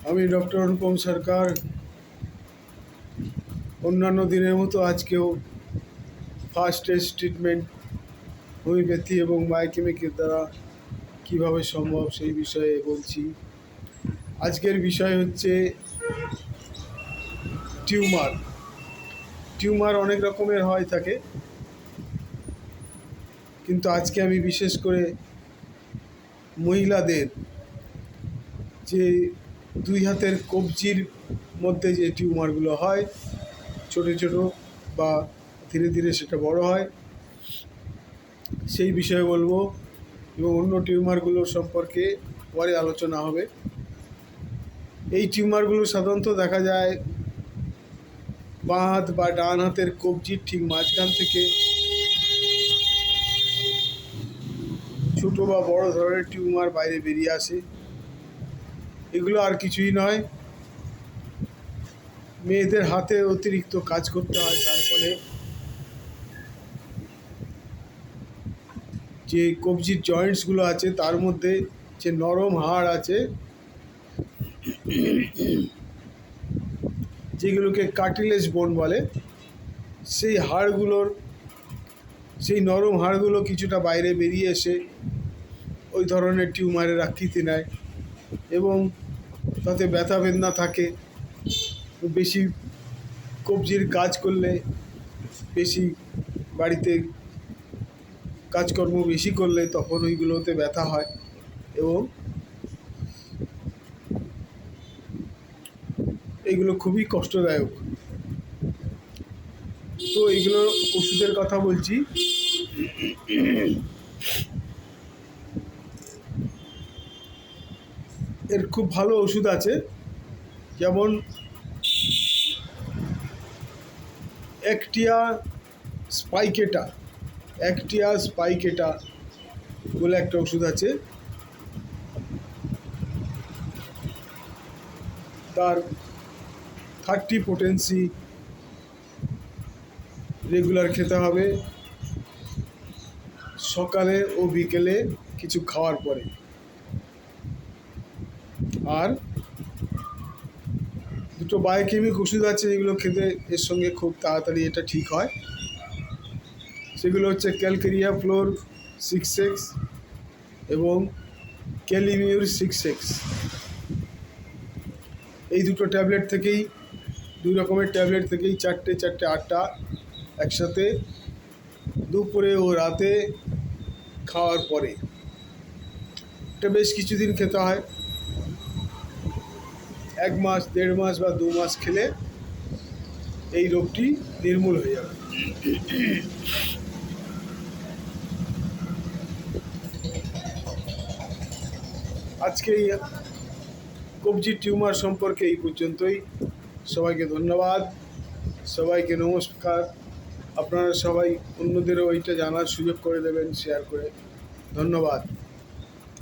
আমি ডক্টর অনুপম সরকার অন্যান্য দিনের মতো আজকেও ফার্স্ট এড ট্রিটমেন্ট হোমিওপ্যাথি এবং বায়োকেমিকের দ্বারা কীভাবে সম্ভব সেই বিষয়ে বলছি। আজকের বিষয় হচ্ছে টিউমার অনেক রকমের হয় থাকে, কিন্তু আজকে আমি বিশেষ করে মহিলাদের যে দুই হাতের কবজির মধ্যে যে টিউমারগুলো হয়, ছোট ছোট বা ধীরে ধীরে সেটা বড় হয়, সেই বিষয়ে বলবো এবং অন্য টিউমারগুলো সম্পর্কে পরে আলোচনা হবে। এই টিউমারগুলো সাধারণত দেখা যায় বাঁ হাত বা ডান হাতের কবজির ঠিক মাঝখান থেকে। ছোট বা বড় ধরনের টিউমার বাইরে বেরিয়ে আসে। এগুলো আর কিছুই নয়, মেয়েদের হাতে অতিরিক্ত কাজ করতে হয়, তার ফলে যে কবজির জয়েন্টসগুলো আছে তার মধ্যে যে নরম হাড় আছে, যেগুলোকে কার্টিলেজ বোন বলে, সেই নরম হাড়গুলো কিছুটা বাইরে বেরিয়ে এসে ওই ধরনের টিউমারের আকৃতি নেয় এবং তাতে ব্যথা বেদনা থাকে। বেশি কবজির কাজ করলে, বেশি বাড়িতে কাজকর্ম বেশি করলে তখন ওইগুলোতে ব্যথা হয় এবং এইগুলো খুবই কষ্টদায়ক। তো এইগুলো ওষুধের কথা বলছি। এর খুব ভালো ওষুধ আছে, যেমন অ্যাক্টিয়া স্পাইকেটা বলে একটা ওষুধ আছে। তার 30 পোটেন্সি রেগুলার খেতে হবে, সকালে ও বিকেলে কিছু খাওয়ার পরে। আর দুটো বায়োকেমিক ওষুধ আছে যেগুলো খেতে এর সঙ্গে খুব তাড়াতাড়ি এটা ঠিক হয়। সেগুলো হচ্ছে ক্যালকেরিয়া ফ্লোর 6X এবং ক্যালিমিউর 6X। এই দুটো ট্যাবলেট থেকেই, দুই রকমের ট্যাবলেট থেকেই চারটে 8টা একসাথে দুপুরে ও রাতে খাওয়ার পরে। এটা বেশ কিছুদিন খেতে হয়, 1 মাস, 1.5 মাস বা 2 মাস খেলে এই রোগটি নির্মূল হয়ে যাবে। আজকে এই কবজির টিউমার সম্পর্কে এই পর্যন্তই। সবাইকে ধন্যবাদ, সবাইকে নমস্কার। আপনারা সবাই অন্যদেরও এইটা জানার সুযোগ করে দেবেন, শেয়ার করে। ধন্যবাদ।